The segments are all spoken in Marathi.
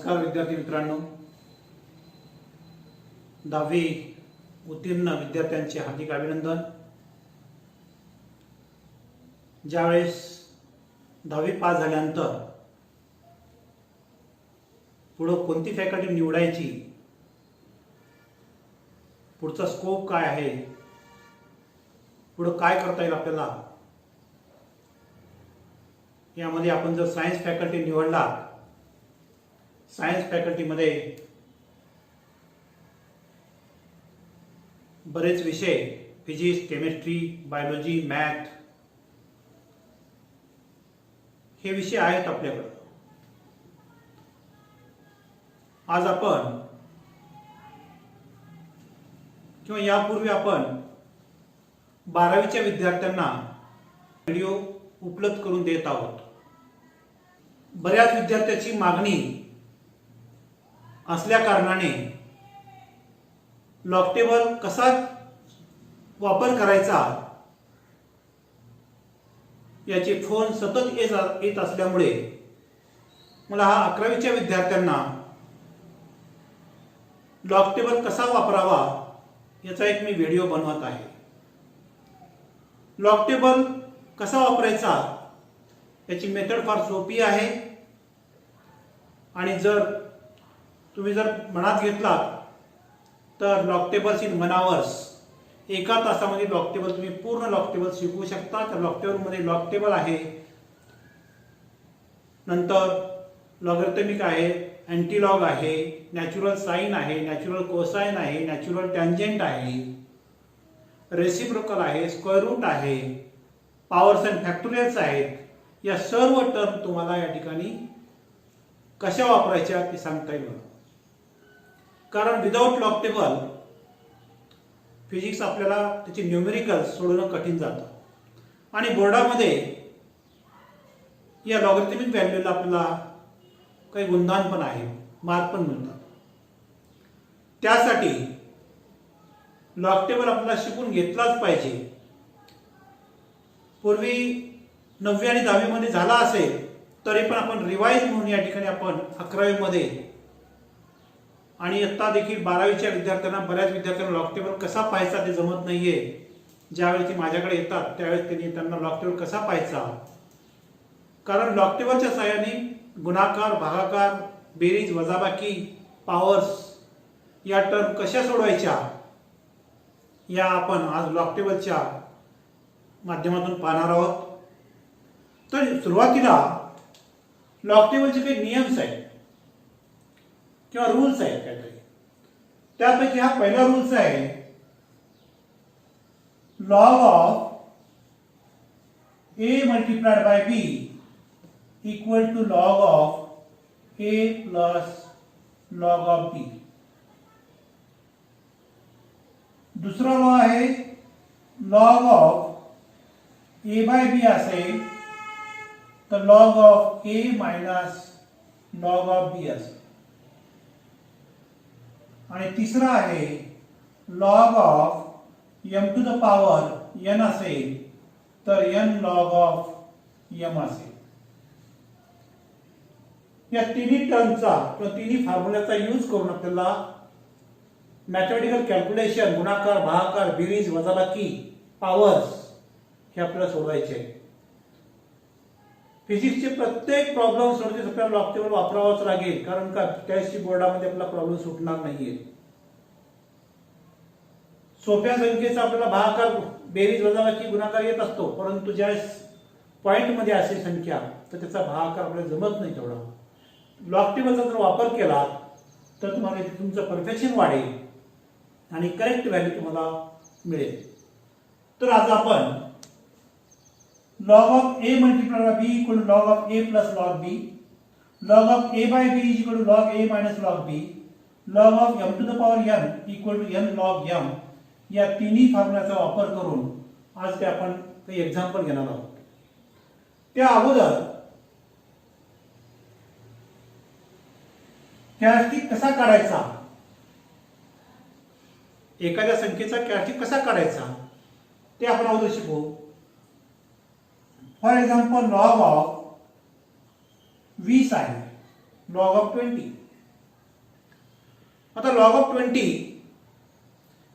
नमस्कार विद्यार्थी मित्रांनो, 10वी उत्तीर्ण विद्यार्थ्यांचे हार्दिक अभिनंदन। ज्यावेळेस 10वी पास झाल्यानंतर पुढे कोणती फॅकल्टी निवडायची, पुढचा स्कोप काय आहे, पुढे काय करता येईल आपल्याला, यामध्ये आपण जर सायन्स फॅकल्टी निवडला, सायन्स फॅकल्टीमध्ये बरेच विषय फिजिक्स, केमिस्ट्री, बायोलॉजी, मॅथ हे विषय आहेत आपल्याकडे। आज आपण किंवा यापूर्वी आपण 12वीच्या विद्यार्थ्यांना व्हिडिओ उपलब्ध करून देत आहोत। बऱ्याच विद्यार्थ्यांची मागणी असल्या कारणाने लॉग टेबल कसा वापर करायचा याचे फोन सतत येत असल्यामुळे मला हा 11वीच्या विद्यार्थ्यांना लॉग टेबल कसा वापरावा याचा एक मी व्हिडिओ बनवत आहे। लॉग टेबल कसा वापरायचा याची मेथड फार सोपी आहे आणि जर तुम्ही मनात घेतलात तर लॉग टेबल्स इन 1 आवर्स, एका तासामध्ये लॉग टेबल तुम्ही पूर्ण लॉग टेबल शिकवू शकता। तर लॉग टेबल मध्ये लॉग टेबल आहे, नंतर लॉगरिथमिक आहे, अँटी लॉग आहे, नॅचरल साइन आहे, नॅचरल कोसाइन आहे, नॅचरल टँजेंट आहे, रेसिप्रोकल आहे, स्क्वेअर रूट आहे, पॉवर्स अँड फॅक्टोरियल्स आहेत। या सर्व टर्म तुम्हाला या ठिकाणी कशा वापरायच्या ते सांगता येईल। कारण विदाउट लॉग टेबल फिजिक्स आपल्याला त्याचे न्यूमेरिकल्स सोडवणं कठीण जातं आणि बोर्डामध्ये या लॉगरिथमिक व्हॅल्यूला आपल्याला काही गुणधर्म पण आहे, मार्क पण मिळतात। त्यासाठी लॉग टेबल आपल्याला शिकून घेतलाच पाहिजे। पूर्वी 9वी आणि 10वी मध्ये झाला असेल तरी पण आपण रिवाइज म्हणून या ठिकाणी आपण 11वी मध्ये आणि आता देखील 12वीच्या विद्यार्थ्यांना, बऱ्याच विद्यार्थ्यांना लॉग टेबल कसा पाहायचा ते जमत नाहीये। ज्यावेळी ते माझ्याकडे येतात त्यावेळेस त्यांना लॉग टेबल कसा पाहायचा, कारण लॉग टेबलच्या सहाय्याने गुणाकार, भागाकार, बेरीज, वजाबाकी, पॉवर्स या टर्म कशा सोडवायच्या या आपण आज लॉग टेबलच्या माध्यमातून पाहणार आहोत। तर सुरुवातीला लॉग टेबलचे काही नियम्स आहेत किंवा रूल्स आहेत काहीतरी, त्यापैकी हा पहिला रूल्स आहे log of a multiplied by b equal to log of a plus log of b। दुसरा लॉ आहे log of a by b असेल तर log of a minus log of b असेल। आणि तिसरा आहे log of m to the power n असेल तर n लॉग ऑफ m असेल। या तिन्ही टर्मचा किंवा तिन्ही फॉर्म्युल्याचा यूज करून आपल्याला मॅथमॅटिकल कॅल्क्युलेशन, गुणाकार, भागाकार, बेरीज, वजाबाकी, पॉवर्स हे आपल्याला सोडवायचे आहे। फिजिक्सचे प्रत्येक प्रॉब्लेम सोडवण्यासाठी आपल्याला लॉग टेबल वापरावाच लागेल, कारण का टेस्टची बोर्डामध्ये आपला प्रॉब्लेम सुटणार नाहीये। सोप्या संख्येचा आपल्याला भागाकार, बेरीज, वजाबाकी, गुणाकार येत असतो, परंतु ज्या पॉइंट मध्ये असेल संख्या तर त्याचा भागाकार आपल्याला जमत नाही। तेवढा लॉग टेबलचा जर वापर केला तर तुम्हाला तुमचं परफेक्शन वाढेल आणि करेक्ट व्हॅल्यू तुम्हाला मिळेल। तर आज आपण log of a multiplied by b equal to log of a plus log b, log of a by b is equal to log a minus log b, log of m to the power n equal to n log m या तिन्ही फॉर्म्युलाचा वापर करून आज ते आपण काही एक्झाम्पल घेणार आहोत। त्या अगोदर कॅरेक्टरिस्टिक कसा काढायचा, एखाद्या संख्येचा कॅरेक्टरिस्टिक कसा काढायचा ते आपण अगोदर शिकू। फॉर एक्झाम्पल लॉग ऑफ 20 आहे, लॉग ऑफ 20 आता लॉग ऑफ 20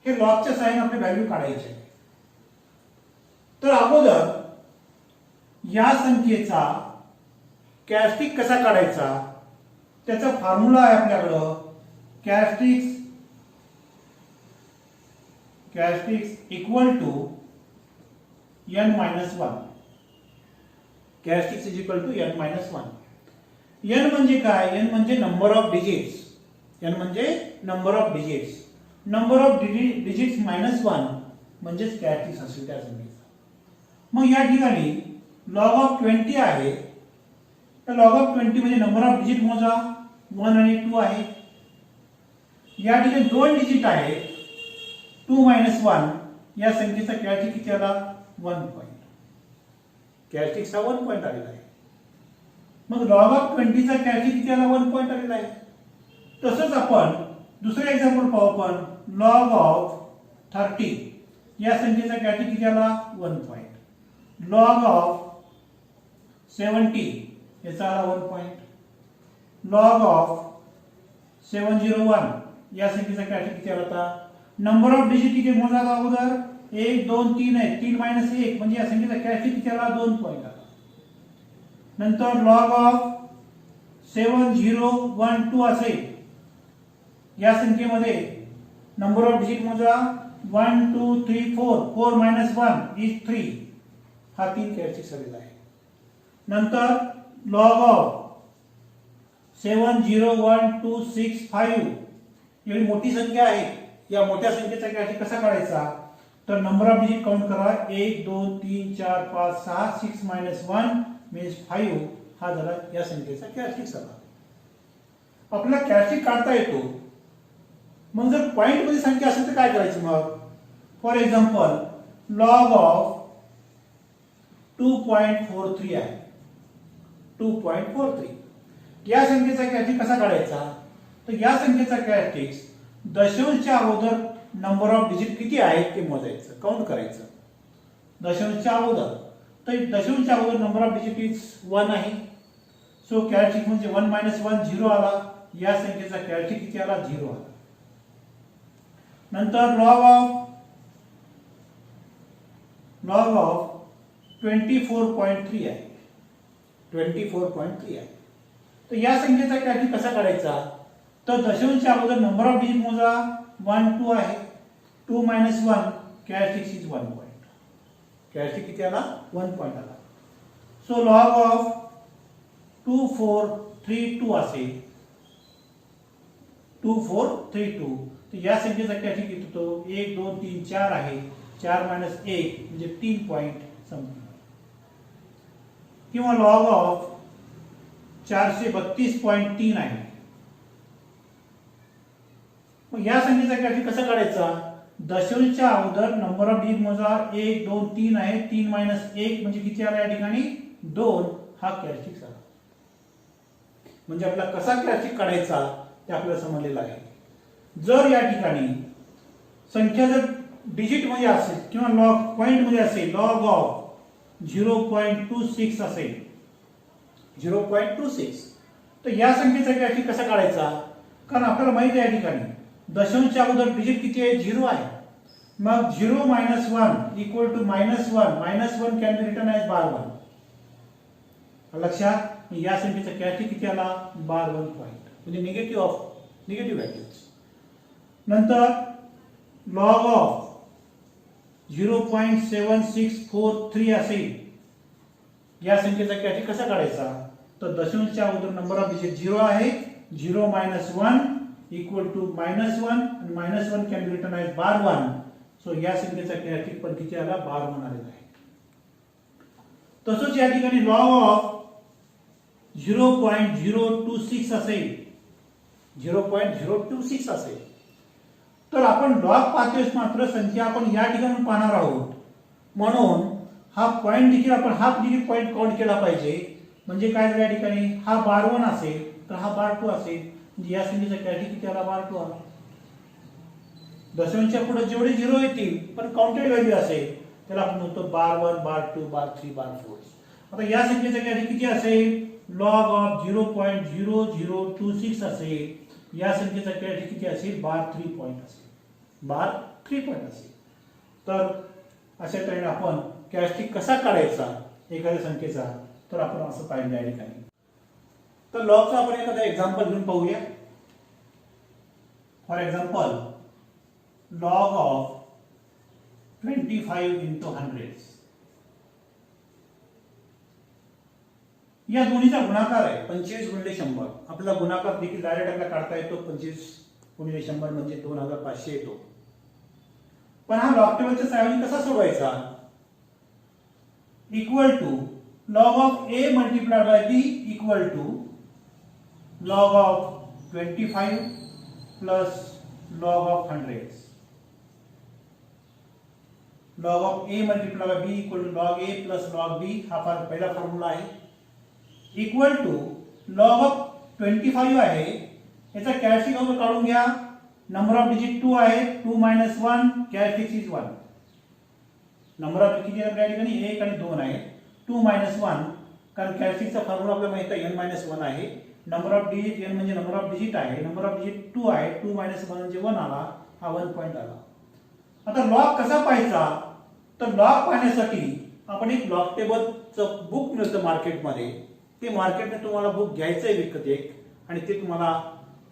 हे लॉगच्या साहाय्याने आपली व्हॅल्यू काढायची आहे. तर अगोदर या संख्येचा कॅरेक्टरिस्टिक कसा काढायचा त्याचा फॉर्म्युला आहे आपल्याकडं. Characteristics equal to n minus 1. Characteristics is equal to n minus 1. n म्हणजे काय? n म्हणजे नंबर ऑफ डिजिट्स. n म्हणजे number of digits. Number of digits minus 1 म्हणजेच कॅरेक्टरिस्टिक्स असेल त्या संख्येचा. मग या ठिकाणी लॉग ऑफ 20 आहे. तर लॉग ऑफ 20 म्हणजे नंबर ऑफ डिजिट मोजा 1 आणि 2 आहे. या ठिकाणी दोन डिजिट आहे 2 मायनस 1. या संख्येचा कॅरेक्टरिस्टिक किती आला? 1 पॉइंट. कॅरेक्टरिस्टिक्सचा 1 पॉइंट आलेला आहे. मग लॉग ऑफ 20 चा कॅरेक्टरिस्टिक किती आला? 1 पॉइंट आलेला आहे. तसंच आपण दुसरे एक्झाम्पल पाहू. आपण लॉग ऑफ 30 या संख्येचा कॅरेक्टरिस्टिक किती आला? 1 पॉइंट. लॉग ऑफ 70 याचा आला 1 पॉइंट. लॉग ऑफ 701 या संख्येचा कॅरेक्टरिस्टिक किती आला होता? नंबर ऑफ डिजिट किती मोजा अगोदर? 1 2 3 आहे. 3 मायनस 1 म्हणजे या संख्येचा कॅरेक्टरिस्टिक किती आला? 2 पॉइंट आला. नंतर लॉग ऑफ 7012 असेल. या संख्येमध्ये नंबर ऑफ डिजिट मोजा 1 2 3 4. 4 मायनस 1 इज 3. हा 3 कॅरेक्टरिस्टिक आलेला आहे. नंतर लॉग ऑफ 701265 एवढी मोठी संख्या आहे. या मोठ्या संख्येचा कॅरेक्टरिस्टिक कसा काढायचा? तर नंबर ऑफ डिजिट काउंट करा. 1 2 3 4 5 6. 6 मायनस 1 मीन्स 5. हा झाला या संख्येचा कॅरेक्टरिस्टिक झाला. आपल्याला कॅरेक्टरिस्टिक काढता येतो. मग जर पॉइंट मध्ये संख्या असेल तर काय करायची? मग फॉर एक्झाम्पल लॉग ऑफ 2.43 आहे. 2.43 या संख्येचा कॅरेक्टरिस्टिक कसा काढायचा? तर या संख्येचा कॅरेक्टरिस्टिक दशांशच्या अगोदर नंबर ऑफ डिजिट किती आहेत ते मोजायचं, काउंट करायचं. दशांशच्या अगोदर. तर दशांशच्या अगोदर नंबर ऑफ डिजिट इज 1 आहे. सो कॅरेक्टरिस्टिक म्हणजे 1 मायनस 1 0 आला. या संख्येचा कॅरेक्टरिस्टिक किती आला? 0 आला. नंतर लॉग ऑफ 24.3 आहे. 24.3 आहे. तर या संख्येचा कॅरेक्टरिस्टिक कसा काढायचा? तर दशांशच्या अगोदर नंबर ऑफ डिजिट मोजा 1 2 आहे. 2 minus 1 characteristic is 1 point. Characteristic किती आला? 1 पॉइंट आला. सो लॉग ऑफ 2432 असेल. 2432. तर या संख्येचा कॅरेक्टरिस्टिक किती होतो? 1 2 3 4 आहे. 4 मायनस 1 म्हणजे 3 पॉइंट समथिंग. किंवा लॉग ऑफ 432.3 आहे. मग या संख्येचा कॅरेक्टरिस्टिक कसा काढायचा? दशांशच्या अगोदर नंबर ऑफ डिजिट मोजा 1 2 3 आहे. 3 मायनस 1 म्हणजे किती आला? या ठिकाणी 2. हा कॅरेक्टरिस्टिक आला. म्हणजे आपल्याला कसा कॅरेक्टरिस्टिक काढायचा ते आपल्याला समजलेलं आहे. जर या ठिकाणी संख्या जर डिजिट मध्ये असेल किंवा लॉग पॉइंट मध्ये असेल, लॉग ऑफ 0.26 असेल. 0.26. तर या संख्येचा कॅरेक्टरिस्टिक कसा काढायचा? कारण आपल्याला माहिती आहे या ठिकाणी दशांशच्या अगोदर डिजिट किती आहे? 0 आहे. मग 0 minus 1 equal to minus 1. Minus 1 can be written as bar 1. लक्षात? या संख्येचा कॅरेक्टरिस्टिक किती आला? Bar 1 point. म्हणजे निगेटिव्ह व्हॅल्यूज. नंतर लॉग ऑफ 0.7643 असेल. या संख्येचा कॅरेक्टरिस्टिक कसा काढायचा? तर दशांशच्या अगोदर नंबर ऑफ डिजिट 0 आहे. 0 मायनस 1 इक्वल टू मायनस 1 आणि minus 1 can be written as bar 1. So या संख्येचा कॅरेक्टरिस्टिक पण किती आला? बार 1 आलेला आहे. तसंच या ठिकाणी लॉग ऑफ 0.026 असेल. 0.026 असेल. तर आपण लॉग पाहतोय मात्र संख्या आपण या ठिकाणी पाहणार आहोत. म्हणून हा पॉइंट देखील आपण हाफ डिजिट पॉइंट काउंट केला पाहिजे. म्हणजे काय झालं? या ठिकाणी हा बार 1 असेल तर हा बार 2 असेल. म्हणजे या संख्येचा कॅरेक्टरिस्टिक किती आला? बार 2 आला. दशांशच्या पुढे जेवढे 0 येतील पण काउंटेड व्हॅल्यू असेल त्याला आपण म्हणतो बार 1 बार 2 बार 3 बार 4. आता या संख्येचा कॅरेक्टरिस्टिक किती असेल? लॉग ऑफ 0.0026 असेल. या संख्येचा कॅरेक्टरिस्टिक किती असेल, बार 3 पॉईंट असेल, बार 3 पॉईंट असेल. तर अशा तऱ्हेने आपण कॅरेक्टरिस्टिक कसा काढायचा एखाद्या संख्येचा, तर आपण असं पाहिलं या ठिकाणी. तर लॉगचा आपण एखादा एक्झाम्पल घेऊन पाहूया. For example, log of 25 into 100. या दोन्हीचा गुणाकार आहे 25 गुणिले 100. आपल्याला गुणाकार देखील डायरेक्ट आपल्याला काढता येतो. 25 गुणिले 100 म्हणजे 2500 येतो. पण हा लॉग टेबलच्या सहाय्याने कसा सोडवायचा? Equal to log of a multiplied by B equal to log of 25 plus log of 100. Log of a multiplied by B equal to log a plus log b, हा पहिला फॉर्म्युला आहे. इक्वल टू लॉग ऑफ 25 आहे, याचा कॅरेक्टरिस्टिक काढून घ्या. नंबर ऑफ डिजिट 2 आहे, 2 minus 1, characteristic is 1. Number of किती आहे या ठिकाणी, 1 आणि 2 आहे. 2 minus 1, कारण कॅरेक्टरिस्टिकचा फॉर्म्युला आपल्याला माहित आहे n minus 1 आहे. नंबर ऑफ डिजिट n म्हणजे नंबर ऑफ डिजिट आहे. नंबर ऑफ डिजिट 2 आहे, 2 minus 1 म्हणजे 1 आला, हा 1 पॉइंट आला. आता लॉग कसा पाहायचा? तर लॉग पाहण्यासाठी आपण एक लॉग टेबलचं बुक मिळतं मार्केटमध्ये. ते मार्केटने तुम्हाला बुक घ्यायचंय विकत एक, आणि ते तुम्हाला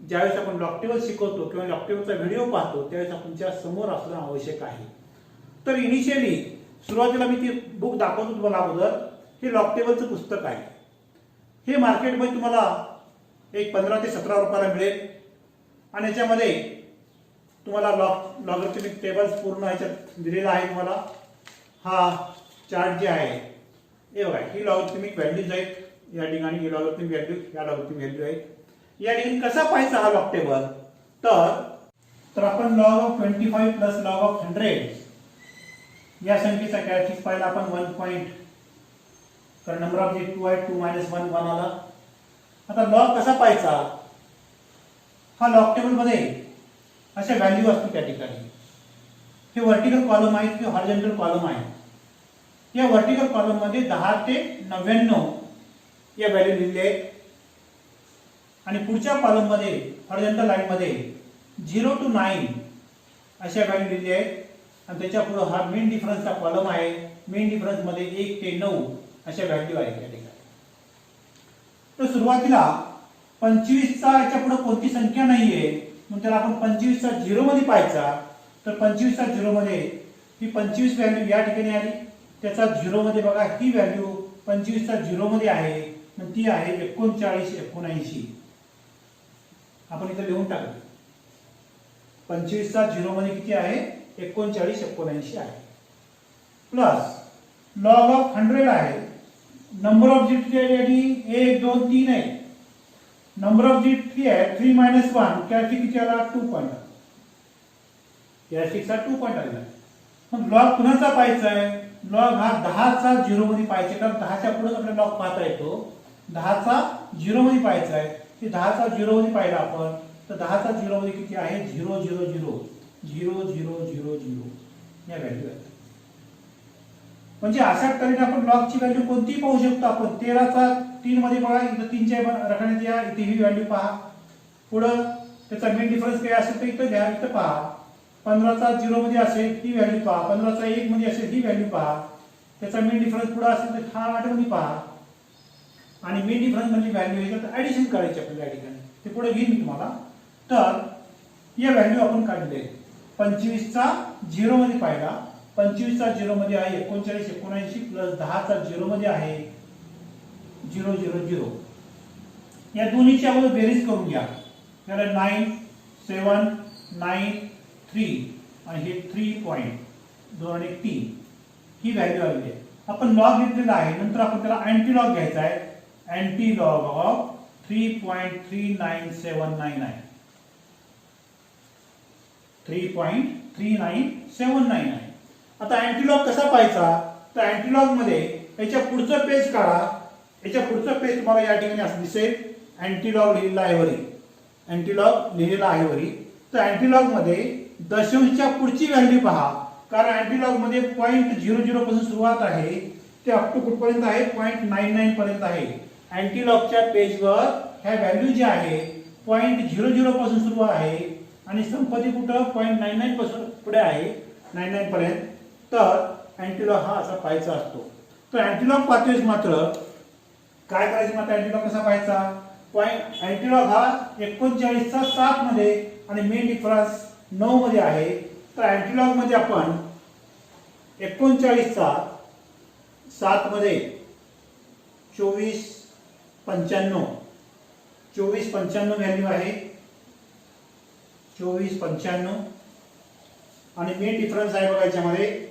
ज्यावेळेस आपण लॉग टेबल शिकवतो किंवा लॉग टेबलचा व्हिडिओ पाहतो त्यावेळेस तुमच्या समोर असणं आवश्यक आहे. तर इनिशियली सुरुवातीला मी ती बुक दाखवतो तुम्हाला अगोदर. हे लॉग टेबलचं पुस्तक आहे. हे मार्केटमध्ये तुम्हाला एक 15 ते 17 रुपयाला मिळेल. आणि याच्यामध्ये तुम्हाला लॉगरिथमिक टेबल्स पूर्ण ह्याच्यात दिलेला आहे. तुम्हाला हा चार्ट जे आहे हे बघा, ही लॉगरिथमिक व्हॅल्यूज आहेत या ठिकाणी. ही लॉगरिथमिक व्हॅल्यू, या लॉगरिथमिक व्हॅल्यू आहेत. या ठिकाणी कसा पाहायचा हा लॉग टेबल? तर आपण log of 25 plus log of 100 या संख्येचा कॅरेक्टरिस्टिक पाहिला आपण 1 पॉइंट, कारण नंबर ऑफ डिजिट 2 आहे, 2 minus 1 1 आला. आता लॉग कसा पाहायचा? हा लॉग टेबल मध्ये अशा व्हॅल्यू असतात त्या ठिकाणी. हे व्हर्टिकल कॉलम आहे किंवा हॉरिझॉन्टल कॉलम आहे. या व्हर्टिकल कॉलम मध्ये 10 ते 99 या व्हॅल्यू लिहिलेल्या आहेत. आणि पुढच्या कॉलम मध्ये हॉरिझॉन्टल लाईन मध्ये 0 to 9 अशा व्हॅल्यू लिहिलेल्या आहेत. आणि त्याच्या पुढे हा मेन डिफरन्सचा कॉलम आहे. मेन डिफरन्स मध्ये 1 ते 9 अशा व्हॅल्यू आहेत या ठिकाणी. तर सुरुवातीला 25 चा याच्या पुढे कोणती संख्या नाहीये, म्हणून त्याला आपण 25 चा 0 मध्ये पाहायचा. तर 25 चा 0 मध्ये ही 25 व्हॅल्यू या ठिकाणी आली. त्याचा 0 मध्ये बघा ही व्हॅल्यू 25 चा 0 मध्ये आहे, मग ती आहे 39 79. आपण इथे लिहून टाकू. 25 चा 0 मध्ये किती आहे, 39 79 आहे. प्लस लॉग ऑफ 100 आहे. नंबर ऑफ डिजिट 1 2 3 आहे. नंबर ऑफ डिजिट 3 आहे, 3 minus 1, कॅरेक्टरिस्टिक किती आला, 2 पॉइंट. कॅरेक्टरिस्टिकचा 2 पॉइंट आलेला. मग लॉग कुणाचा पाहायचा आहे? लॉग हा 10 चा 0 मध्ये पाहायचा, कारण 10 च्या पुढे आपल्याला लॉग पाहता येतो. 10 चा 0 मध्ये पाहायचा आहे. हे 10 चा 0 मध्ये पाहिला आपण, तर 10 चा 0 मध्ये किती आहे, 0 0 0 0 0 0 0 या व्हॅल्यू आहेत. म्हणजे अशा तऱ्हेने आपण लॉगची व्हॅल्यू कोणतीही पाहू शकतो आपण. 13 चा 3 मध्ये बघा, इथं 3 च्या रकान्यात या, इथे ही व्हॅल्यू पहा. पुढं त्याचा मेन डिफरन्स काय असेल तर इथं घ्या, इथं पहा. 15 चा 0 मध्ये असेल ही व्हॅल्यू पहा. 15 चा 1 मध्ये असेल ही व्हॅल्यू पहा. त्याचा मेन डिफरन्स पुढे असेल तर हा 8 मध्ये पहा. आणि मेन डिफरन्स म्हणजे व्हॅल्यू याच्यात ऍडिशन करायची आपल्याला या ठिकाणी. ते पुढे घेईन मी तुम्हाला. तर या व्हॅल्यू आपण काढले. 25 चा 0 मध्ये पाहिला. 25 चा 0 मध्ये आहे 39 79 प्लस 10 चा 0 मध्ये आहे 0 0 0. या दोन्हीची आपण बेरीज करून घ्या. याला 9 7 9 3 आणि हे 3 पॉइंट 2 आणि 3 ही व्हॅल्यू आली आहे. आपण लॉग घेतलेला आहे. नंतर आपण त्याला अँटी लॉग घ्यायचा आहे. अँटी लॉग ऑफ 3.39799 आहे. 3.39799 आहे. आता अँटीलॉग कसा पाहायचा? तर अँटीलॉग मध्ये याच्या पुढचं पेज काढा. याच्या पुढचं पेज तुम्हाला या ठिकाणी असं दिसेल. अँटीलॉग लिहिलेला आहे वरी. अँटीलॉग लिहिलेला आहे वरी. तर अँटीलॉग मध्ये दशांशच्या पुढची व्हॅल्यू पहा, कारण अँटीलॉग मध्ये 0.00 पासून सुरुवात आहे ते अप टू कुठपर्यंत आहे, 0.99 पर्यंत आहे. अँटीलॉगच्या पेजवर ह्या व्हॅल्यू जी आहे .00 पासून सुरू आहे आणि संपत्ती कुठं .99 पासून पुढे आहे 99 पर्यंत, तर अँटीलॉग हा असा पाहायचा असतो. तर अँटीलॉग पाहतोय मात्र काय करायचं, मात्र अँटीलॉग कसा पाहायचा. अँटीलॉग हा 39 चा 7 मध्ये आणि मेन डिफरन्स 9 मध्ये आहे. तर अँटीलॉग मध्ये आपण 39 चा 7 मध्ये 24.95 व्हॅल्यू आहे. 24.95 आणि मेन डिफरन्स आहे बघा. याच्यामध्ये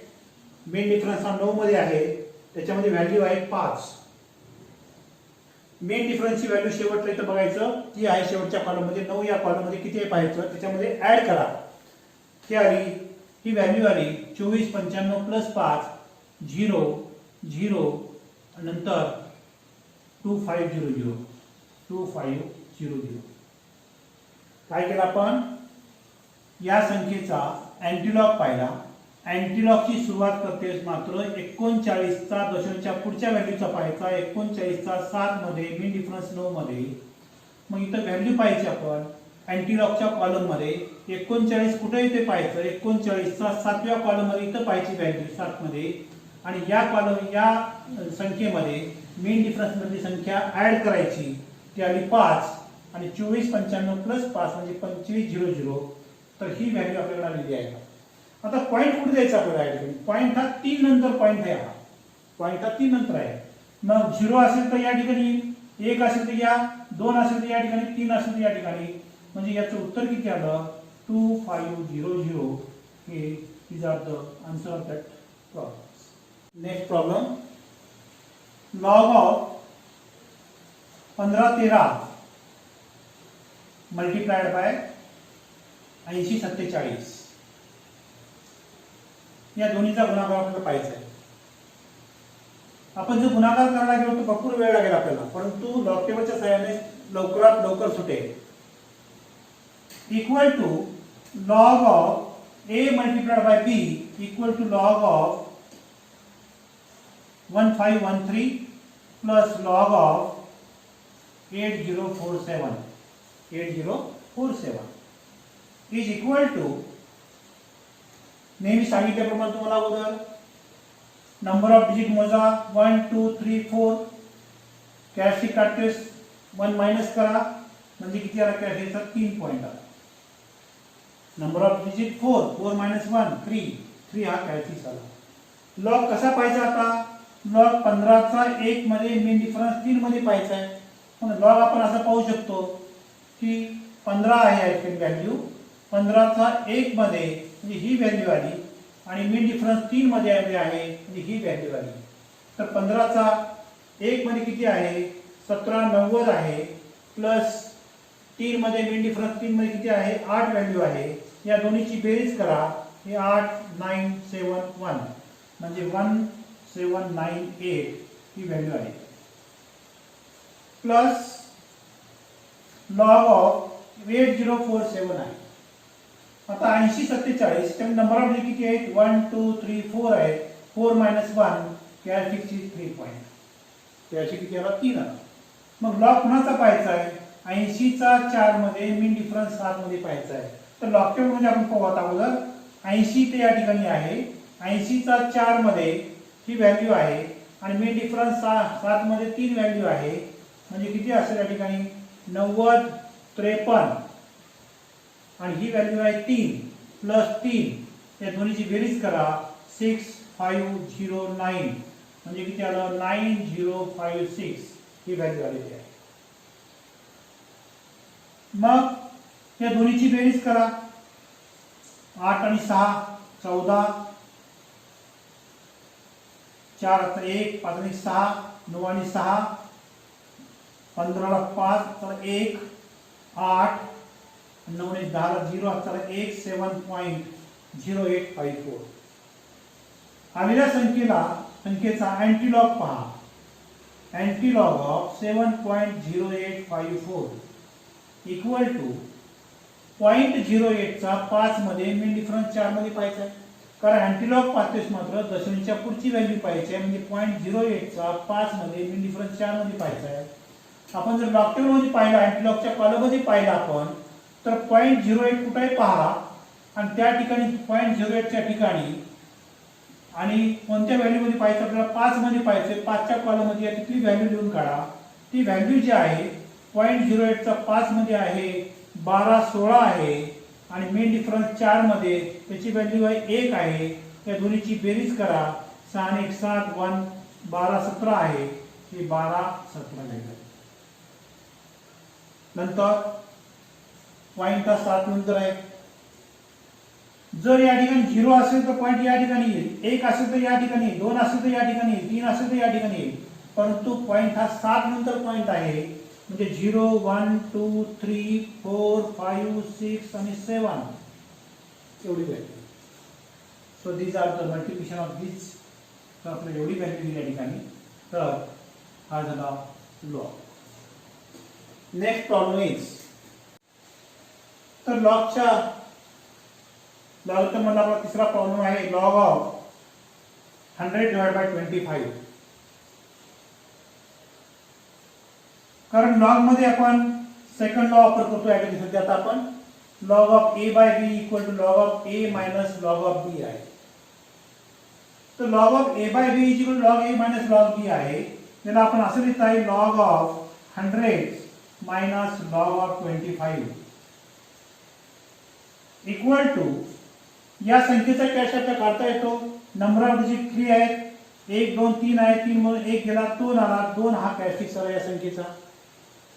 मेन डिफरन्स हा 9 मध्ये आहे, त्याच्यामध्ये व्हॅल्यू आहे 5. मेन डिफरन्सची व्हॅल्यू शेवटला इथं बघायचं, ती आहे शेवटच्या कॉलम मध्ये 9. या कॉलम मध्ये किती आहे पाहायचं, त्याच्यामध्ये ऍड करा. ही आली, ही व्हॅल्यू आली 24.95 प्लस 5 0 0 नंतर 2500 2500. काय केलं आपण, या संख्येचा अँटीलॉग पाहिला. अँटीलॉगची सुरुवात करते मात्र 39 चा दशमच्या पुढच्या व्हॅल्यूचा पाहायचा. 39 चा 7 मध्ये मेन डिफरन्स 9 मध्ये. मग इथं व्हॅल्यू पाहायची आपण अँटीलॉगच्या कॉलम मध्ये. 39 कुठे येते पाहायचं, 39 चा 7व्या कॉलम मध्ये इथं पाहायची व्हॅल्यू 7 मध्ये. आणि या कॉलम या संख्येमध्ये मेन डिफरन्स मधली संख्या ऍड करायची, ती आली 5 आणि 24.95 प्लस 5 म्हणजे 2500. तर ही व्हॅल्यू आपल्याला आलेली आहे. आता पॉईंट कुठे द्यायचा आपल्याला, पॉईंट हा 3 नंतर पॉईंट आहे. हा पॉईंट हा 3 नंतर आहे. मग 0 असेल तर या ठिकाणी, 1 असेल तर या, 2 असेल तर या ठिकाणी, 3 असेल तर या ठिकाणी. म्हणजे याचं उत्तर किती आलं 2500. हे is are the answer of that problem. Next problem, log of 1513 multiplied by 8047 या दोन्हीचा गुणाकार आपल्याला पाहायचा आहे. आपण जो गुणाकार करायला गेलो तो भरपूर वेळ लागेल आपल्याला, परंतु लॉग टेबलच्या सहाय्याने लवकरात लवकर सुटेल. Equal to log of A multiplied by B equal to log of 1513 plus log of 8047 is equal to, नेहमी सांगितल्याप्रमाणे तुम्हाला अगोदर नंबर ऑफ डिजिट मोजा 1 2 3 4. कॅरेक्टरिस्टिक काढतेस 1 मायनस करा म्हणजे किती आला, कॅरेक्टरिस्टिकचा 3 पॉइंट आला. नंबर ऑफ डिजिट 4 4 मायनस 1 3 हा कॅरेक्टरिस्टिक आला. लॉग कसा पाहायचा आता, लॉग 15 चा 1 मध्ये मेन डिफरन्स 3 मध्ये पाहायचा आहे. पण लॉग आपण असं पाहू शकतो की 15 आहे याची व्हॅल्यू, 15 चा 1 मध्ये म्हणजे ही व्हॅल्यू आली आणि मेन डिफरन्स 3 मध्ये आहे म्हणजे ही व्हॅल्यू आली. तर 15 चा 1 मध्ये किती आहे 1790 आहे, प्लस 3 मध्ये मेन डिफरन्स 3 मध्ये किती आहे 8 व्हॅल्यू आहे. या दोन्हीची बेरीज करा, हे 8971 म्हणजे 1798 ही व्हॅल्यू आहे. प्लस लॉग ऑफ 8047 आहे. आता 8047 त्या नंबर ऑफ डिजिट किती आहेत 1 2 3 4 आहे. 4 मायनस 1 कॅरेक्टरिस्टिक 3 पॉइंट, त्याची किती आला 3 आला. मग लॉग कुणाचा पाहायचा आहे 80 चा 4 मध्ये मेन डिफरन्स 7 मध्ये पाहायचा आहे. तर लॉग टेबल मध्ये आपण पाहू आता अगोदर 80 ते या ठिकाणी आहे. 80 चा 4 मध्ये ही व्हॅल्यू आहे आणि मेन डिफरन्स 7 मध्ये 3 व्हॅल्यू आहे म्हणजे किती असेल या ठिकाणी 90 53 आणि ही व्हॅल्यू आहे 3 प्लस 3 या दोन्हीची बेरीज करा 6509 म्हणजे किती आलं 9056 ही व्हॅल्यू आलेली आहे. मग या दोन्हीची बेरीज करा 8 आणि 6 14, 4 आता 1 5 आणि 6 9 आणि 6 15 ला 5 तर 1 8 9 ने 10 ला 0 तर 1 7.0854. आलेल्या संख्येचा अँटीलॉग पहा. अँटीलॉग ऑफ 7.0854 इक्वल टू 0.08 चा 5 मध्ये मेन डिफरन्स 4 मध्ये पाहायचा आहे. कारण अँटीलॉग पाहतेस मात्र दशमीच्या पुढची व्हॅल्यू पाहायची आहे म्हणजे 0.08 चा 5 मध्ये मेन डिफरन्स 4 मध्ये पाहायचा आहे. आपण जर लॉग टेबल मध्ये पाहिलं, अँटीलॉगच्या कॉलम मध्ये पाहिलं आपण, तर 0.08 कुठे आहे पहा, आणि त्या ठिकाणी 0.08 च्या ठिकाणी आणि कोणत्या व्हॅल्यू मध्ये पाहिजे आपल्याला 5 मध्ये पाहिजे, 5 च्या कॉलम मध्ये तिथली व्हॅल्यू लिहून काढा. ती व्हॅल्यू जी आहे 0.08 चा 5 मध्ये आहे 1216 आहे, आणि मेन डिफरन्स 4 मध्ये त्याची व्हॅल्यू आहे 1 आहे. या दोन्हीची बेरीज करा, 6 आणि 1 7 1 12 17 आहे, हे 12 17 मिळेल. नंतर पॉइंट हा 7 नंतर आहे. जर या ठिकाणी 0 असेल तर पॉइंट या ठिकाणी येईल, 1 असेल तर या ठिकाणी येईल, 2 असेल तर या ठिकाणी येईल, 3 असेल तर या ठिकाणी येईल, परंतु पॉइंट हा 7 नंतर पॉइंट आहे. म्हणजे 0 1 2 3 4 5 6 आणि 7 एवढी value. So these are the multiplication of this. तर आपल्याला एवढी व्हॅल्यू दिली या ठिकाणी. तर हा झाला लॉग. नेक्स्ट प्रॉब्लेम इज, तर लॉगच्या लॉग मधला आपला तिसरा प्रॉब्लेम आहे लॉग ऑफ 100 डिवाइड बाय 25. कारण लॉग मध्ये आपण सेकंड लॉ वापर करतो या ठिकाणी. सध्या आता आपण log of a by b equal to log of a minus log of b आहे. तर log of a by b is equal to log a minus log b आहे. त्याला आपण असं लिहिता येईल log of 100 minus log of 25 equal to, या संख्येचा कॅश आपल्याला काढता येतो. नंबर ऑफ डिजिट 3 आहेत, 1 2 3 आहे, 3 म्हणून 1 गेला, 2 आला, 2 हा कॅश फिक्स आला या संख्येचा.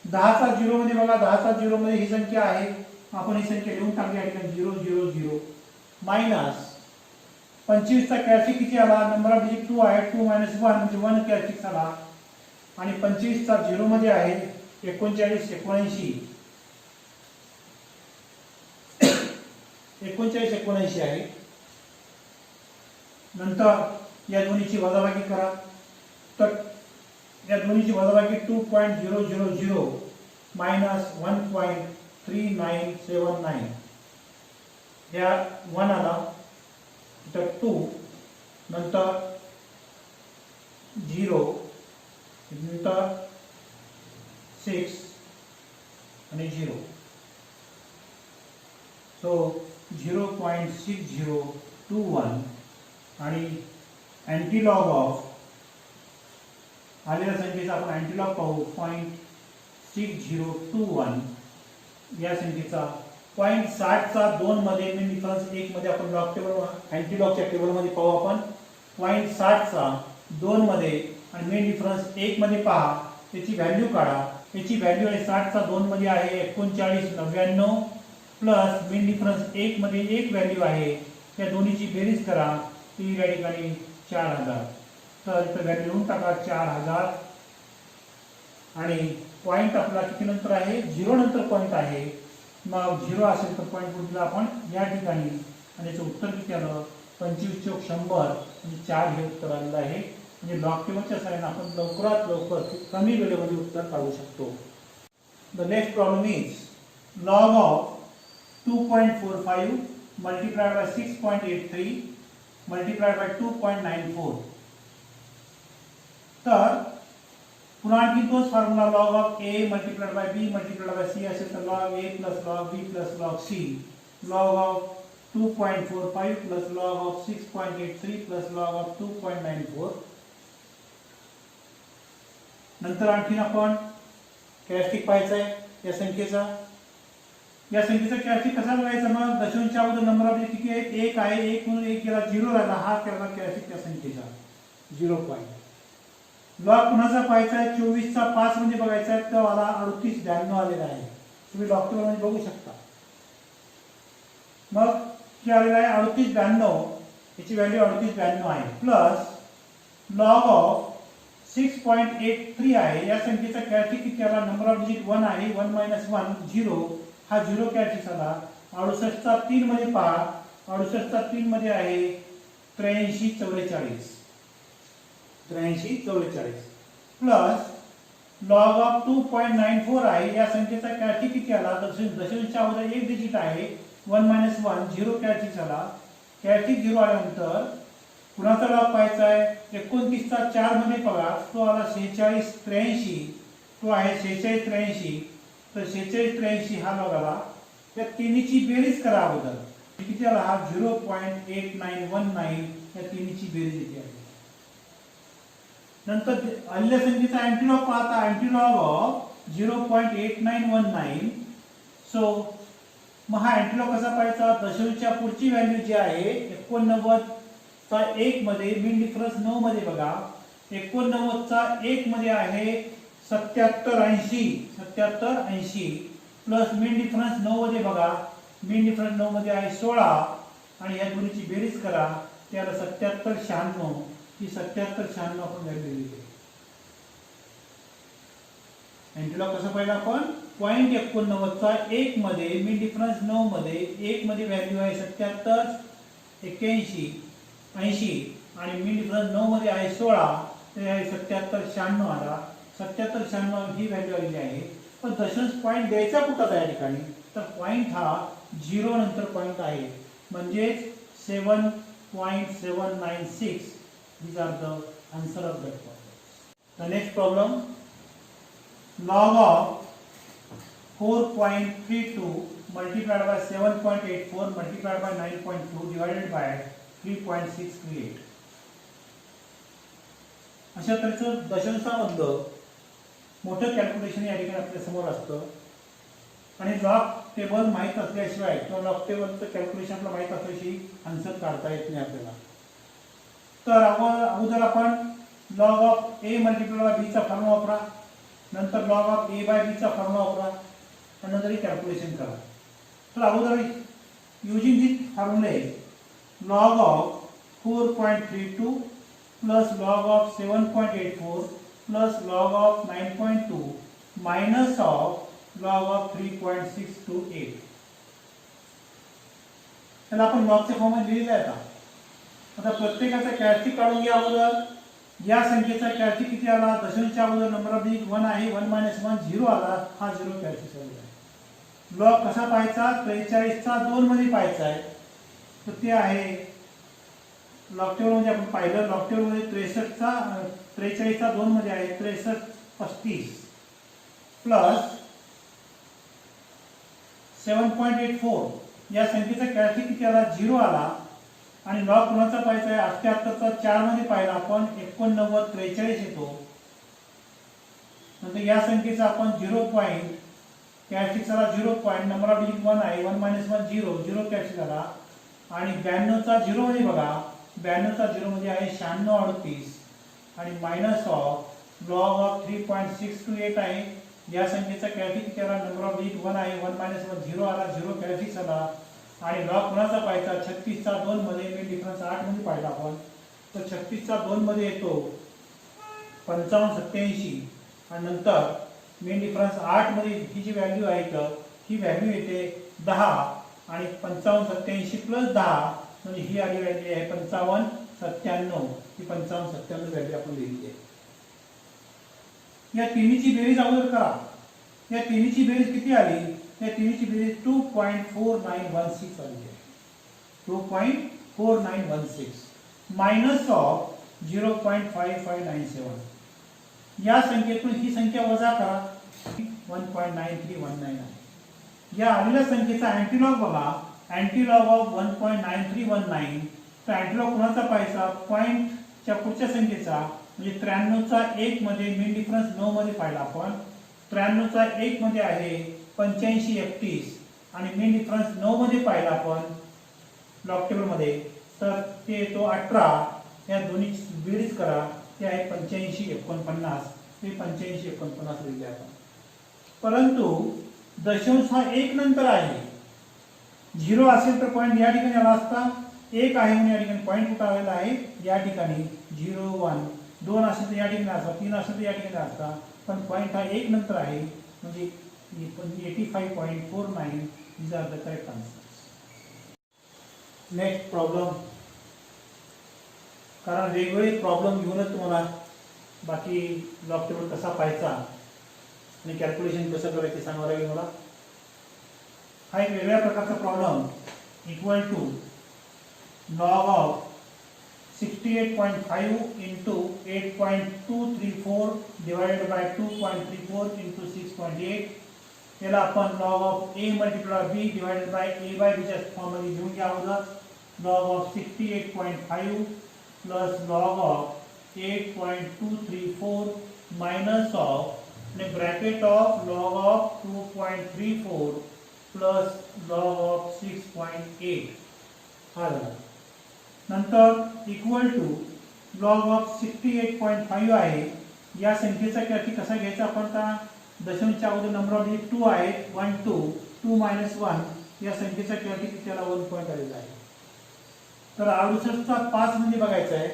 10 चा 0 मध्ये बघा, 10 चा 0 मध्ये ही संख्या आहे, आपण ही संख्या लिहून टाकली या ठिकाणी 0 0 0 मायनस 25 चा कॅश किती आला, नंबर ऑफ डिजिट 2 आहे, 2 मायनस 1 म्हणजे 1 कॅश फिक्स आला, आणि 25 चा 0 मध्ये आहे 39 79 79 आहे. नंतर या दोन्हीची वजाबाकी करा. तर या दोन्हीची वजाबाकी 2.000 मायनस 1.3979, या 1 आला, तर 2, नंतर 0, नंतर 6 आणि 0. सो 0.6021 आणि अँटीलॉग ऑफ आलेल्या संख्येचा आपण अँटीलॉग पाहू 0.6021. या संख्येचा 0.60 चा 2 मध्ये मेन डिफरन्स 1 मध्ये आपण लॉग टेबल अँटीलॉगच्या टेबल मध्ये पाहू आपण 0.60 चा 2 मध्ये आणि मेन डिफरन्स 1 मध्ये पहा, त्याची व्हॅल्यू काढा. याची व्हॅल्यू आहे 60 चा 2 मध्ये आहे 3999 प्लस मेन डिफरन्स 1 मध्ये एक व्हॅल्यू आहे, या दोन्हीची बेरीज करा, ती या ठिकाणी 4000. तर इथे व्हॅल्यू लिहून टाका 4000, आणि पॉइंट आपला किती नंतर आहे, 0 नंतर पॉइंट आहे. मग 0 असेल तर पॉइंट पुढला आपण या ठिकाणी, आणि याचं उत्तर किती आलं 25 चौक 100 म्हणजे 4 हे उत्तर आलेलं आहे. म्हणजे लॉग टेबलच्या सहाय्याने आपण लवकरात लवकर कमी वेळेमध्ये उत्तर काढू शकतो. The next problem is log of 2.45 multiplied by 6.83 multiplied by 2.94. तर पुन्हा आणखी तोच formula log of a multiplied by b multiplied by c असेल तर log a plus log b plus log c, log of 2.45 plus log of 6.83 plus log of 2.94. नंतर आणखीन आपण कॅरेक्टरिस्टिक पाहायचं आहे या संख्येचा. या संख्येचा कॅरेक्टरिस्टिक कसा बघायचा, मग दशांशच्या अगोदर नंबर ऑफ किती आहे, 1 आहे, 1 म्हणून 1 गेला, 0 राहिला, हा केला कॅरेक्टरिस्टिक त्या संख्येचा 0 पॉइंट. लॉग कुणाचा पाहायचा आहे, 24 चा 5 म्हणजे बघायचा आहे, तर मला 3892 आलेला आहे. तुम्ही लॉग टेबल मध्ये बघू शकता. मग किती आलेला आहे 3892, याची व्हॅल्यू 3892 आहे, प्लस लॉग ऑफ 6.83 आहे. या संख्येचा कॅरेक्टरिस्टिक किती आला, नंबर ऑफ डिजिट 1 आहे, 1 मायनस 1 0, हा 0 कॅरेक्टरिस्टिक आला. 68 चा 3 मध्ये पहा, 68 चा 3 मध्ये आहे 8344, 8344 प्लस लॉग ऑफ 2.94 आहे. या संख्येचा कॅरेक्टरिस्टिक किती आला, दशांशच्या अगोदर एक डिजिट आहे, 1 मायनस 1 0 कॅरेक्टरिस्टिक आला. कॅरेक्टरिस्टिक 0 आल्यानंतर कुणाचा लॉग पाहायचा आहे, 29 चा 4 मध्ये बघा, तो आला 4683 तो आहे 4683. तर 4683 हा लॉग आला. या तिन्हीची बेरीज करा अगोदर. किती आला हा 0.8919. या तिन्हीची बेरीज येते आहे. नंतर आलेल्या संख्येचा अँटीलॉग पाहता. अँटीलॉग ऑफ 0.8919. सो मग हा अँटीलॉग कसा पाहायचा? दशमीच्या पुढची व्हॅल्यू जी आहे 89 चा 1 मध्ये मीन डिफरन्स 9 मध्ये बघा. 89 चा 1 मध्ये आहे 7780 प्लस मीन डिफरन्स 9 मध्ये बघा. मीन डिफरन्स 9 मध्ये आहे 16 आणि या दोन्हीची बेरीज करा. त्याला 7796. ही 7796 आपण व्हॅल्यू लिहिली. अँटीलॉग कसं पाहिलं आपण? 0.89 चा 1 मध्ये मीन डिफरन्स 9 मध्ये 1 मध्ये व्हॅल्यू आहे 77 81 80 आणि मीन डिफरन्स 9 मध्ये आहे 16. ते आहे 7796 आला. 7796 ही व्हॅल्यू आलेली आहे. पण दशांश पॉईंट द्यायचा कुठं या ठिकाणी? तर पॉईंट हा 0 नंतर पॉईंट आहे. म्हणजे 7.796. these are the answer of that problem. The next problem, log of 4.32 multiplied by 7.84 multiplied by 9.2 divided by 3.638. अशा तऱ्हेचं दशांशामधलं मोठं कॅल्क्युलेशन या ठिकाणी आपल्या समोर असतं. आणि लॉग टेबल माहीत असल्याशिवाय किंवा लॉग टेबलचं कॅल्क्युलेशन आपल्याला माहीत असल्याशिवाय आन्सर काढता येत नाही आपल्याला. तर अगोदर आपण log of A multiply by B चा फॉर्म्युला वापरा. नंतर log of A by B चा फॉर्म्युला वापरा आणि नंतर कॅल्क्युलेशन करा. तर अगोदर युजिंग दिस फॉर्म्युले log of 4.32 plus log of 7.84 plus log of 9.2 minus of log of 3.628. त्याला आपण लॉगच्या फॉर्ममध्ये लिहिलं आहे. आता प्रत्येकाचा कॅरेक्टरिस्टिक काढून घ्या अगोदर. या संख्येचा कॅरेक्टरिस्टिक किती आला? दशमीच्या अगोदर नंबर ऑफ डिजिट 1 आहे. 1 - 1 0 आला. हा 0 कॅरेक्टरिस्टिक आलेला आहे. लॉग कसा पाहायचा? 43 चा 2 मध्ये पाहायचा आहे. तर ते आहे लॉग टेबल मध्ये आपण पाहिलं. लॉग टेबल मध्ये 43 चा 2 मध्ये आहे 63 35 प्लस 7.84. या संख्येचा कॅरेक्टरिस्टिक किती आला? 0 आला. आणि लॉग कोणाचा पाहायचा आहे? 78 चा 4 मध्ये पाहिला आपण 89 43 येतो. नंतर या संख्येचा आपण 0 पॉइंट कॅरेक्टरिस्टिक झाला 0 पॉइंट नंबर ऑफ डिजिट 1 आहे. 1 - 1 0 0 कॅरेक्टरिस्टिक झाला. आणि 92 चा 0 मध्ये बघा. 92 चा 0 मध्ये आहे 96 38 आणि मायनस ऑफ लॉग ऑफ 3.628 आहे. या संख्येचा कॅरेक्टरिस्टिक किती आला? नंबर ऑफ डिजिट 1 आहे. 1 - 1 0 आला. 0 कॅरेक्टरिस्टिक झाला. आणि लॉग कोणाचा पाहायचा? 36 चा 2 मध्ये मीन डिफरन्स 8 मध्ये पाहिला आपण. तर 36 चा 2 मध्ये येतो 55 87 आणि नंतर मीन डिफरन्स 8 मध्ये ही जी व्हॅल्यू आहे तर ही व्हॅल्यू येते 10 आणि 55 87 प्लस 10 म्हणजे ही आली व्हॅल्यू आहे 55 97. ही 55 97 व्हॅल्यू आपण लिहिली आहे. या तिन्हीची बेरीज अगोदर करा. या तिन्हीची बेरीज किती आली? या तिन्हीची बेरीज 2.4916 आली आहे. 2.4916 मायनस ऑफ 0.5597. या संख्येतून ही संख्या वजा करा 1.9319 आहे. या आलेल्या संख्येचा अँटीलॉग बघा. अँटीलॉग ऑफ 1.9319. तर अँटीलॉग कोणाचा पाहायचा? पॉइंटच्या पुढच्या संख्येचा म्हणजे 93 चा 1 मध्ये मीन डिफरन्स 9 मध्ये पाहिला आपण. 93 चा 1 मध्ये आहे 85 31 आणि मीन डिफरन्स 9 मध्ये पाहिला आपण लॉग टेबल मध्ये. तर ते येतो 18. या दोन्ही बेरीज करा. ते आहे 85 49. ते 85 49 लिहिले आपण. परंतु दशांश हा 1 नंतर आहे. 0 असेल तर पॉईंट या ठिकाणी आला असता. 1 आहे म्हणून या ठिकाणी पॉईंट कुठे आलेला आहे? या ठिकाणी 0 1. 2 असेल तर या ठिकाणी असता. 3 असेल तर या ठिकाणी असता. पण पॉईंट हा 1 नंतर आहे म्हणजे 85.49. these are the correct answers. Next problem. कारण वेगवेगळे प्रॉब्लेम घेऊनच तुम्हाला बाकी लॉग टेबल कसा पाहायचा आणि कॅल्क्युलेशन कसं करायचं सांगावं लागेल मला. हा एक वेगळ्या प्रकारचा problem equal to log of 68.5 into 8.234 divided by 2.34 into 6.8. याला आपण log of a multiplied by b divided by a by b च्या फॉर्म मध्ये घेऊन घ्या अगोदर. log of 68.5 plus log of 8.234 minus of bracket of log of 2.34 plus log of 6.8 हा झाला. नंतर इक्वल टू लॉग ऑफ 68.5 आहे. या संख्येचा कॅटी कसा घ्यायचा आपण का दशमच्या अगोदर नंबर ऑफ डिजिट 2 आहे 1 2 2 मायनस 1 या संख्येचा कॅटी त्याला 1 पॉइंट आलेला आहे. तर 68चा 5 मध्ये बघायचा आहे.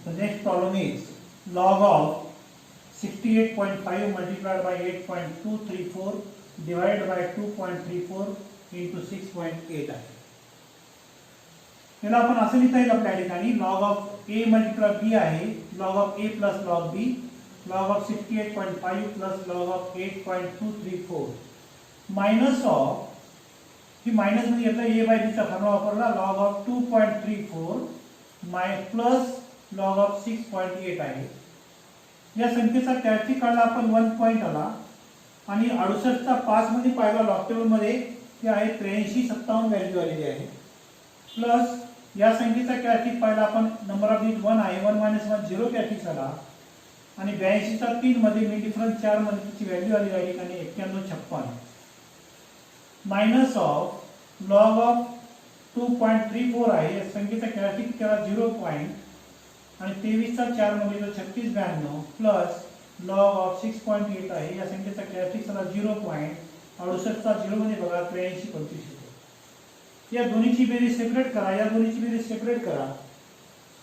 The next problem is log of 68.5 multiplied by 8.234 divided by 2.34 into 6.8 आहे. याला आपण असं लिहिता येईल आपल्या ठिकाणी log of a multiplied b आहे log of a plus log b log of 68.5 plus log of 8.234 minus of he minus मध्ये येतं a by b चा फॉर्म्युला वापरला log of 2.34 plus log of 6.8 आहे. या संख्येचा कॅटी काढला आपण 1 पॉइंट आला आणि 68चा 5 मध्ये पाहिला लॉग टेबल मध्ये ते आहे 83 57 व्हॅल्यू आलेली आहे. प्लस या संख्येचा कॅटी पाहिला आपण नंबर ऑफ डिजिट 1 आहे 1 मायनस 1 0 कॅटी झाला आणि 82चा 3 मध्ये मी डिफरन्स 4 मध्ये त्याची व्हॅल्यू आली आहे आणि 91 56 मायनस ऑफ लॉग ऑफ 2.34 आहे. या संख्येचा कॅटी केला 0 पॉइंट आणि 23चा 4 मध्ये तो 36 92 प्लस लॉग ऑफ 6.8 आहे. या संख्येचा कॅरेक्टरिस्टिक्स 0 पॉइंट 68चा 0 मध्ये बघा 83 25 होतो. या दोन्हीची बेरीज सेपरेट करा. या दोन्हीची बेरीज सेपरेट करा.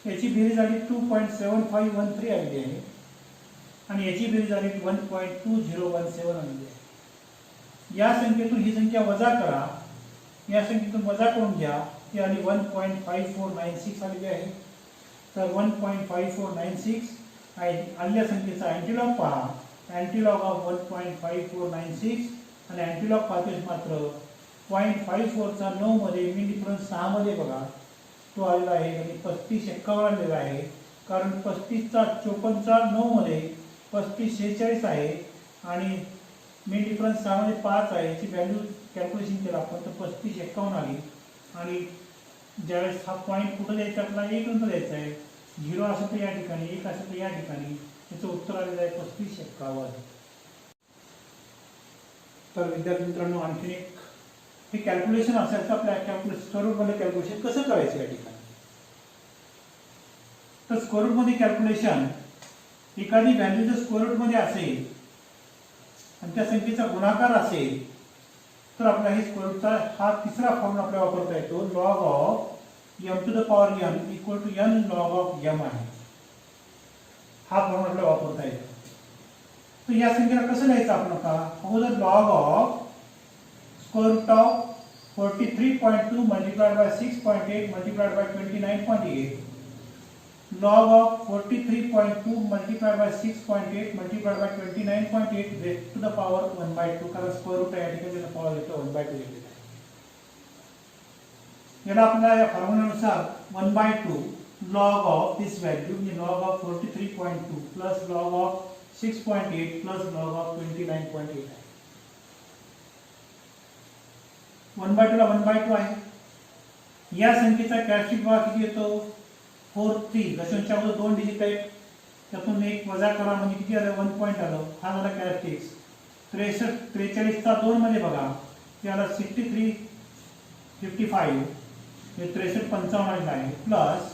याची बेरीज आली 2.7513 आलेली आहे आणि याची बेरीज आली 1.2017 आलेली आहे. या संख्येतून ही संख्या वजा करा. या संख्येतून वजा करून घ्या. ती आली 1.5496 आलेली आहे. तर 1.5496 आलेल्या संख्येचा अँटीलॉग पहा. अँटीलॉग ऑफ 1.5496 आणि अँटीलॉग पाहतोय मात्र 0.54 चा 9 मध्ये मीन डिफरन्स 6 मध्ये बघा तो आलेला आहे आणि 35 51 आलेला आहे. कारण 35 चा 54 चा 9 मध्ये 35 46 आहे आणि मीन डिफरन्स 6 मध्ये 5 आहे. याची व्हॅल्यू कॅल्क्युलेशन केलं आपण तर 35 51 आली आणि ज्यावेळेस हा पॉइंट कुठं द्यायचा आपल्याला 1 नंतर द्यायचा आहे. 0 असेल तर या ठिकाणी 1 असेल तर या ठिकाणी याचं उत्तर आलेलं आहे 35 51. तर विद्यार्थी मित्रांनो आणखी एक हे कॅल्क्युलेशन असेल तर आपल्या कॅल्क्युलेशन स्क्वेअर रूट मध्ये कॅल्क्युलेशन कसं करायचं या ठिकाणी. तर स्क्वेअर रूट मध्ये कॅल्क्युलेशन एखादी व्हॅल्यू जर स्क्वेअर रूट मध्ये असेल आणि त्या संख्येचा गुणाकार असेल तर आपल्याला हे स्क्वेअर रूटचा हा तिसरा फॉर्म्युला आपल्याला वापरता येतो. Log of m to the power n equal to n log of m आहे. हा फॉर्म्युला आपल्याला वापरता येतो. तर या संख्येला कसं लिहायचं आपण का अगोदर log of square root of 43.2 multiplied by 6.8 multiplied by 29.8 log of 43.2 multiplied by 6.8 multiplied by 29.8 raised to the power 1/2 कारण स्क्वेअर रूट या ठिकाणी त्याचा पॉवर येतो 1/2 येतो. याला आपल्याला या फॉर्म्युल्यानुसार 1/2 log of this value म्हणजे log of 43.2 plus log of 6.8 plus log of 29.8 आहे. 1/2 ला 1/2 आहे. या संख्येचा कॅरेक्टरिस्टिक भाग किती येतो 43 दशमच्या अगोदर 2 डिजिट आहेत त्यातून एक वजा करा म्हणजे किती आलं 1 पॉइंट आलं. हा झाला कॅरेक्टरिस्टिक्स. 63 चा 2 मध्ये बघा ते आला 63 55 हे 63 55 आलेला आहे प्लस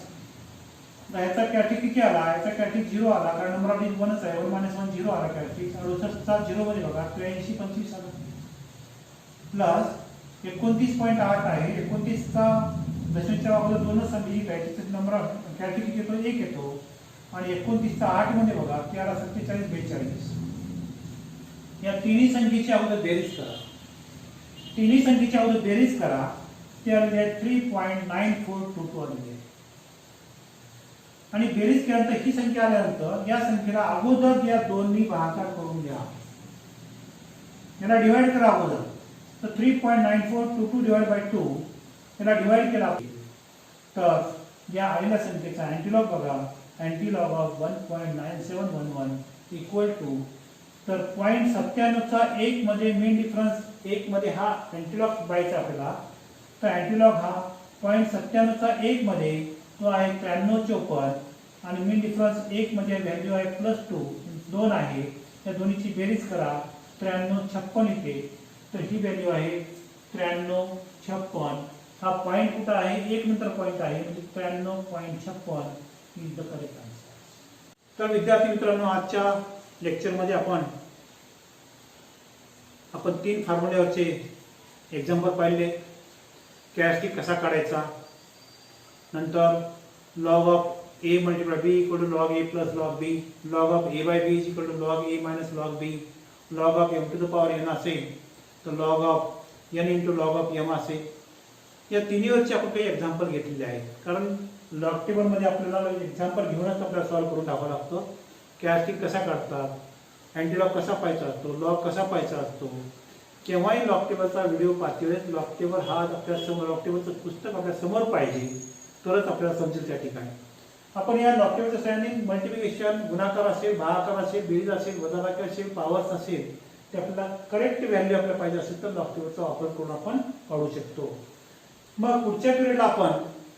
याचा कॅरेक्टरिस्टिक किती आला याचा कॅरेक्टरिस्टिक 0 आला कारण नंबर ऑफ डिजिट 1च आहे 1 - 1 0 आला कॅरेक्टरिस्टिक. 68 चा 0 मध्ये बघा 83 25 आला प्लस 29.8 आहे. 29 चा दशमच्या अगोदर 2च डिजिट आहे त्याचा नंबर ऑफ कॅरेक्टरिस्टिक येतो 1 येतो आणि 29 चा 8 मध्ये बघा ते आला 47 42. या तिन्ही संख्येची अगोदर बेरीज करा. तिन्ही संख्येची अगोदर बेरीज करा ते आलेले आहे 3.9422 आलेले आहे आणि बेरीज केल्यानंतर ही संख्या आल्यानंतर या संख्येला अगोदर या दोन्ही भागाकार करून घ्या. याला डिवाइड करा अगोदर तर 3.9422 डिवाइड बाय 2 याला डिवाइड केला तर या आलेल्या संख्येचा अँटीलॉग बघा, अँटीलॉग ऑफ 1.9711 इक्वल टू तर 0.97 चा 1 मध्ये मेन डिफरन्स 1 मध्ये हा अँटीलॉग पाहायचा आपल्याला. तर अँटीलॉग हा 0.97 चा 1 मध्ये तो आहे 9354 आणि मेन डिफरन्स 1 मध्ये व्हॅल्यू आहे +2 आहे. त्या दोन्हीची बेरीज करा 9356 येते. तर ही व्हॅल्यू आहे 9356. हा पॉइंट कुठं आहे, 1 नंतर पॉइंट आहे म्हणजे 93.56 इज द करेक्ट आन्सर. तर विद्यार्थी मित्रांनो, आजच्या लेक्चरमध्ये आपण 3 फॉर्म्युल्यावरचे एक्झाम्पल पाहिले. कॅरेक्टरिस्टिक कसा काढायचा, नंतर log of a multiply b equal to log a plus log b, log of a by b is equal to log a minus log b, log of m to the power n असेल तर log of n into log of m असेल. या तिन्हीवरचे आपण काही एक्झाम्पल घेतलेले आहेत, कारण लॉग टेबलमध्ये आपल्याला एक्झाम्पल घेऊनच आपल्याला सॉल्व्ह करून टाकावं लागतं. कॅरेक्टरिस्टिक कसा काढतात, अँटीलॉग कसा पाहायचा असतो, लॉग कसा पाहायचा असतो. केव्हाही लॉग टेबलचा व्हिडिओ पाहते वेळेस लॉग टेबल हा आपल्या समोर, लॉग टेबलचं पुस्तक आपल्या समोर पाहिजे, तरच आपल्याला समजेल. त्या ठिकाणी आपण या लॉग टेबलच्या सहाय्याने मल्टिप्लिकेशन, गुणाकार असेल, भागाकार असेल, बेरीज असेल, वजाबाकी असेल, पॉवर्स असेल, ते आपल्याला करेक्ट व्हॅल्यू आपल्याला पाहिजे असेल तर लॉग टेबलचा वापर करून आपण काढू शकतो. मग पुढच्या पिरियडला आपण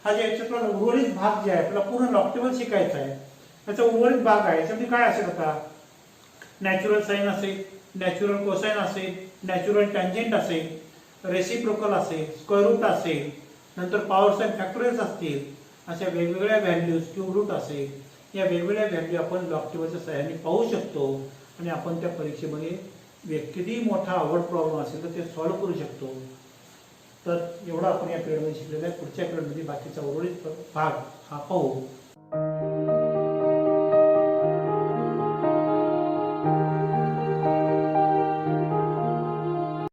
हा जे याच्यातला उर्वरित भाग जे आहे आपल्याला पूर्ण लॉग टेबल शिकायचा आहे. त्याचा उर्वरित भाग आहे त्याच्यामध्ये काय असेल, आता नॅचरल साइन असेल, नॅचरल कोसाइन असेल, नॅचरल टँजेंट असेल, रेसिप्रोकल असेल, स्क्वेअर रूट असेल, नंतर पॉवर साइन फॅक्टोरियल्स असतील. अशा वेगवेगळ्या व्हॅल्यूज, क्यूब रूट असेल, या वेगवेगळ्या व्हॅल्यू आपण लॉग टेबलच्या सहाय्याने पाहू शकतो आणि आपण त्या परीक्षेमध्ये किती मोठा अवघड प्रॉब्लेम असेल तर ते सॉल्व्ह करू शकतो. तर एवढा आपण या पिरियडमध्ये शिकलेला आहे. पुढच्या पिरियडमध्ये बाकीचा उर्वरित भाग हा पाहू.